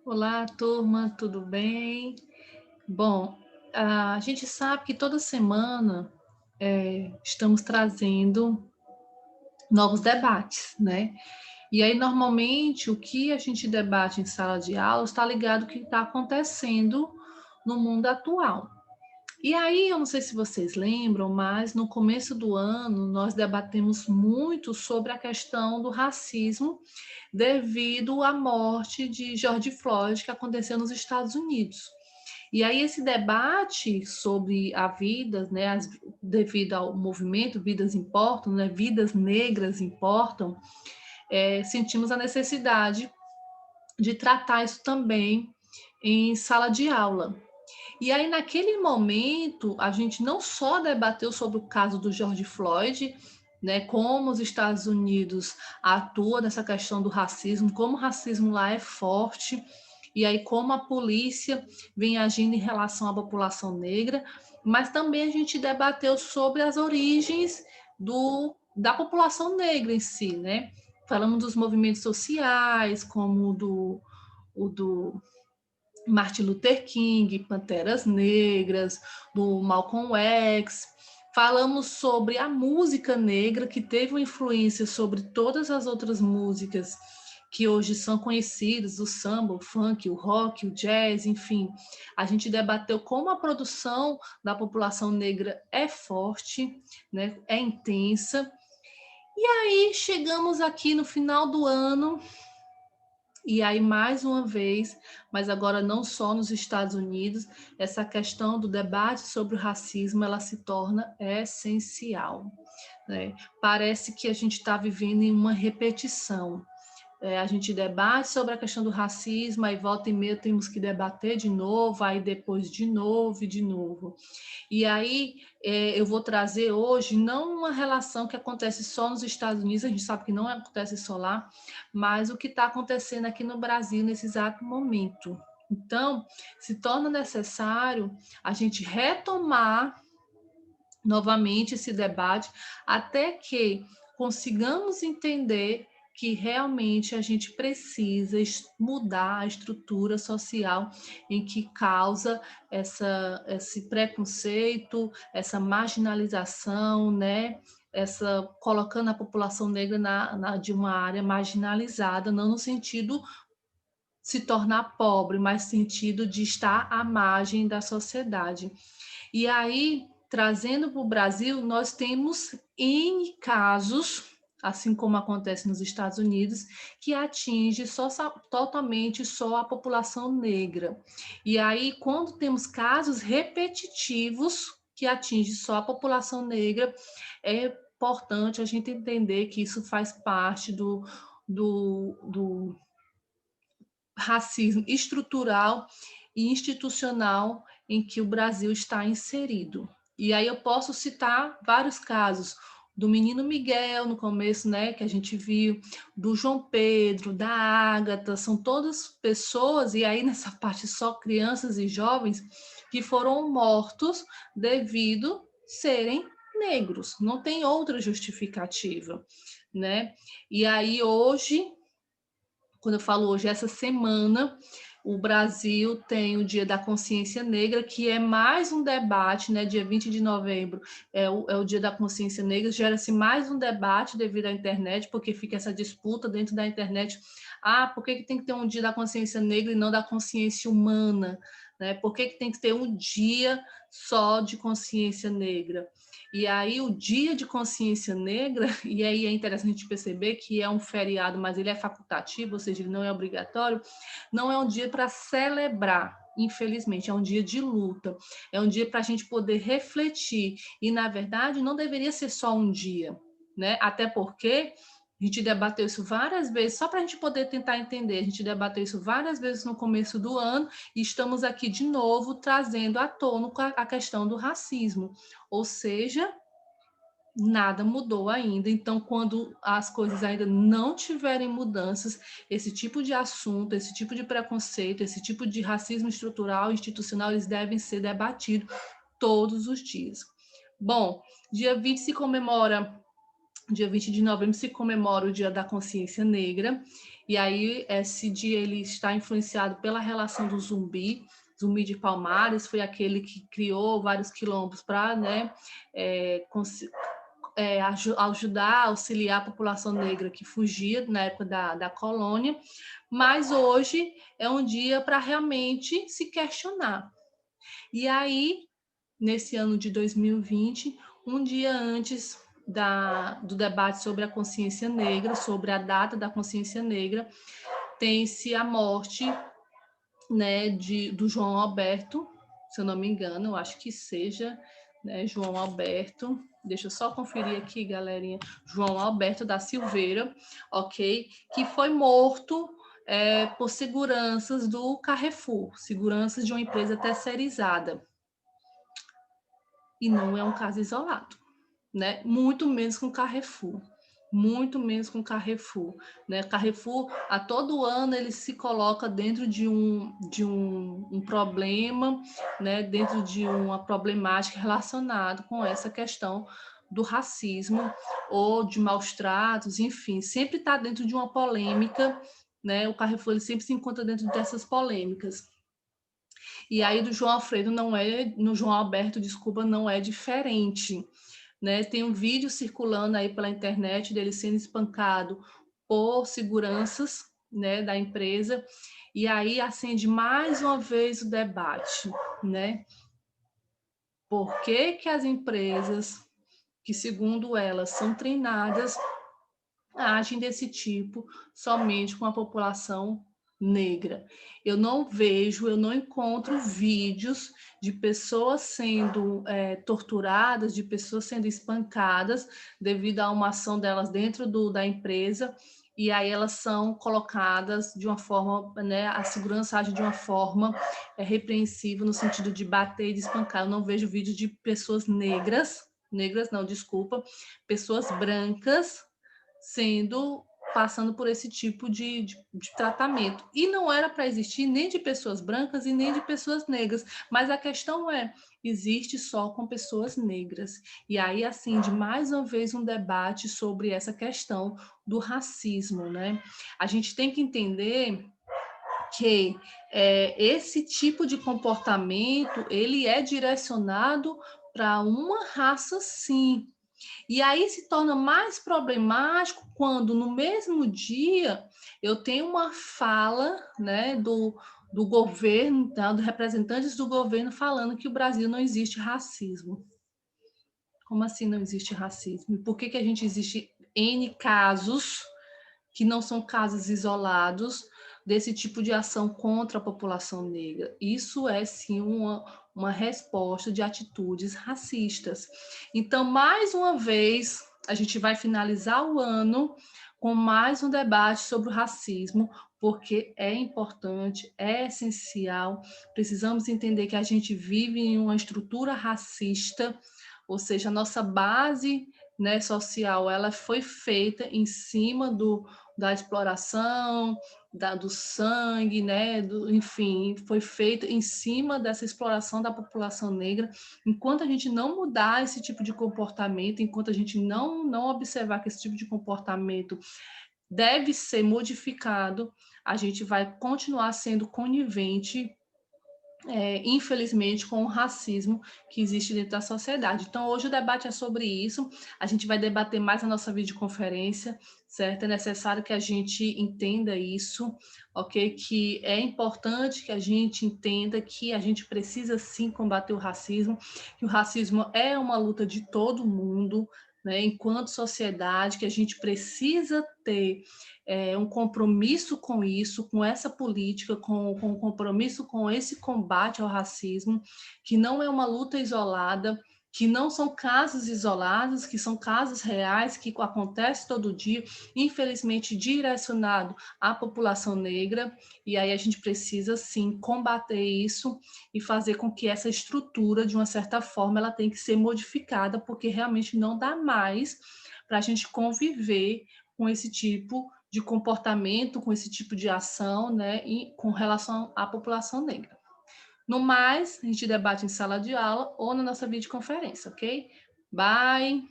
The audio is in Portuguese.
Olá, turma, tudo bem? Bom, a gente sabe que toda semana estamos trazendo novos debates, né? E aí, normalmente, o que a gente debate em sala de aula está ligado ao que está acontecendo no mundo atual. E aí, eu não sei se vocês lembram, mas no começo do ano nós debatemos muito sobre a questão do racismo devido à morte de George Floyd que aconteceu nos Estados Unidos. E aí esse debate sobre a vida, né, devido ao movimento Vidas Importam, né, vidas negras importam, sentimos a necessidade de tratar isso também em sala de aula. E aí, naquele momento, a gente não só debateu sobre o caso do George Floyd, né, como os Estados Unidos atuam nessa questão do racismo, como o racismo lá é forte, e aí como a polícia vem agindo em relação à população negra, mas também a gente debateu sobre as origens da população negra em si, né? Falamos dos movimentos sociais, como o do Martin Luther King, Panteras Negras, do Malcolm X. Falamos sobre a música negra, que teve uma influência sobre todas as outras músicas que hoje são conhecidas, o samba, o funk, o rock, o jazz, enfim. A gente debateu como a produção da população negra é forte, né, é intensa. E aí chegamos aqui no final do ano, e aí, mais uma vez, mas agora não só nos Estados Unidos, essa questão do debate sobre o racismo, ela se torna essencial, né? Parece que a gente está vivendo em uma repetição. A gente debate sobre a questão do racismo, aí volta e meia temos que debater de novo, aí depois de novo e de novo. E aí eu vou trazer hoje não uma relação que acontece só nos Estados Unidos, a gente sabe que não acontece só lá, mas o que está acontecendo aqui no Brasil nesse exato momento. Então, se torna necessário a gente retomar novamente esse debate até que consigamos entender que realmente a gente precisa mudar a estrutura social em que causa esse preconceito, essa marginalização, né? Essa colocando a população negra de uma área marginalizada, não no sentido se tornar pobre, mas no sentido de estar à margem da sociedade. E aí, trazendo para o Brasil, nós temos N casos, assim como acontece nos Estados Unidos, que atinge totalmente só a população negra. E aí, quando temos casos repetitivos que atingem só a população negra, é importante a gente entender que isso faz parte do racismo estrutural e institucional em que o Brasil está inserido. E aí eu posso citar vários casos do menino Miguel no começo, né, que a gente viu, do João Pedro, da Ágata, são todas pessoas, e aí nessa parte só crianças e jovens, que foram mortos devido serem negros, não tem outra justificativa, né? E aí hoje, quando eu falo hoje, essa semana, o Brasil tem o Dia da Consciência Negra, que é mais um debate, né? Dia 20 de novembro é o Dia da Consciência Negra, gera-se mais um debate devido à internet, porque fica essa disputa dentro da internet. Ah, por que tem que ter um Dia da Consciência Negra e não da consciência humana? Né? Por que tem que ter um dia só de consciência negra? E aí o Dia de Consciência Negra, e aí é interessante perceber que é um feriado, mas ele é facultativo, ou seja, ele não é obrigatório, não é um dia para celebrar, infelizmente, é um dia de luta, é um dia para a gente poder refletir, e na verdade não deveria ser só um dia, né? Até porque a gente debateu isso várias vezes, só para a gente poder tentar entender. A gente debateu isso várias vezes no começo do ano e estamos aqui de novo trazendo à tona a questão do racismo. Ou seja, nada mudou ainda. Então, quando as coisas ainda não tiverem mudanças, esse tipo de assunto, esse tipo de preconceito, esse tipo de racismo estrutural e institucional, eles devem ser debatidos todos os dias. Bom, dia 20 de novembro se comemora o Dia da Consciência Negra, E aí esse dia ele está influenciado pela relação do Zumbi. Zumbi de Palmares foi aquele que criou vários quilombos para, né, ajudar, auxiliar a população negra que fugia na época da colônia, mas hoje é um dia para realmente se questionar. E aí, nesse ano de 2020, um dia antes do debate sobre a consciência negra, sobre a data da consciência negra, tem-se a morte, né, do João Alberto, se eu não me engano, eu acho que seja, né, João Alberto, deixa eu só conferir aqui, galerinha, João Alberto da Silveira, ok? Que foi morto por seguranças do Carrefour, seguranças de uma empresa terceirizada. E não é um caso isolado, né? Muito menos com Carrefour. Muito menos com Carrefour, né? Carrefour, a todo ano, ele se coloca dentro de um problema, né? Dentro de uma problemática relacionada com essa questão do racismo ou de maus tratos, enfim, sempre está dentro de uma polêmica, né? O Carrefour ele sempre se encontra dentro dessas polêmicas. E aí do João Alfredo no João Alberto, desculpa, não é diferente. Né? Tem um vídeo circulando aí pela internet dele sendo espancado por seguranças, né, da empresa, e aí acende mais uma vez o debate, né? Por que que as empresas, que segundo elas são treinadas, agem desse tipo somente com a população negra? Eu não encontro vídeos de pessoas sendo torturadas, de pessoas sendo espancadas devido a uma ação delas dentro da empresa, e aí elas são colocadas de uma forma, né, a segurança age de uma forma repreensível no sentido de bater e de espancar. Eu não vejo vídeos de pessoas negras não, desculpa, pessoas brancas passando por esse tipo de tratamento. E não era para existir nem de pessoas brancas e nem de pessoas negras, mas a questão existe só com pessoas negras. E aí, assim, de mais uma vez um debate sobre essa questão do racismo, né? A gente tem que entender que esse tipo de comportamento, ele é direcionado para uma raça, sim. E aí se torna mais problemático quando no mesmo dia eu tenho uma fala, né, do governo, tá, dos representantes do governo falando que o Brasil não existe racismo. Como assim não existe racismo? Por que a gente existe N casos que não são casos isolados desse tipo de ação contra a população negra? Isso é, sim, uma resposta de atitudes racistas. Então, mais uma vez, a gente vai finalizar o ano com mais um debate sobre o racismo, porque é importante, é essencial. Precisamos entender que a gente vive em uma estrutura racista, ou seja, a nossa base, né, social, ela foi feita em cima da exploração, do sangue, né, enfim, foi feita em cima dessa exploração da população negra. Enquanto a gente não mudar esse tipo de comportamento, enquanto a gente não observar que esse tipo de comportamento deve ser modificado, a gente vai continuar sendo conivente, infelizmente, com o racismo que existe dentro da sociedade. Então, hoje o debate é sobre isso. A gente vai debater mais na nossa videoconferência, certo? É necessário que a gente entenda isso, ok? Que é importante que a gente entenda que a gente precisa, sim, combater o racismo, que o racismo é uma luta de todo mundo, né? Enquanto sociedade, que a gente precisa ter um compromisso com isso, com essa política, com um compromisso com esse combate ao racismo, que não é uma luta isolada, que não são casos isolados, que são casos reais, que acontecem todo dia, infelizmente direcionado à população negra, e aí a gente precisa, sim, combater isso e fazer com que essa estrutura, de uma certa forma, ela tem que ser modificada, porque realmente não dá mais para a gente conviver com esse tipo de comportamento, com esse tipo de ação, né, e com relação à população negra. No mais, a gente debate em sala de aula ou na nossa videoconferência, ok? Bye!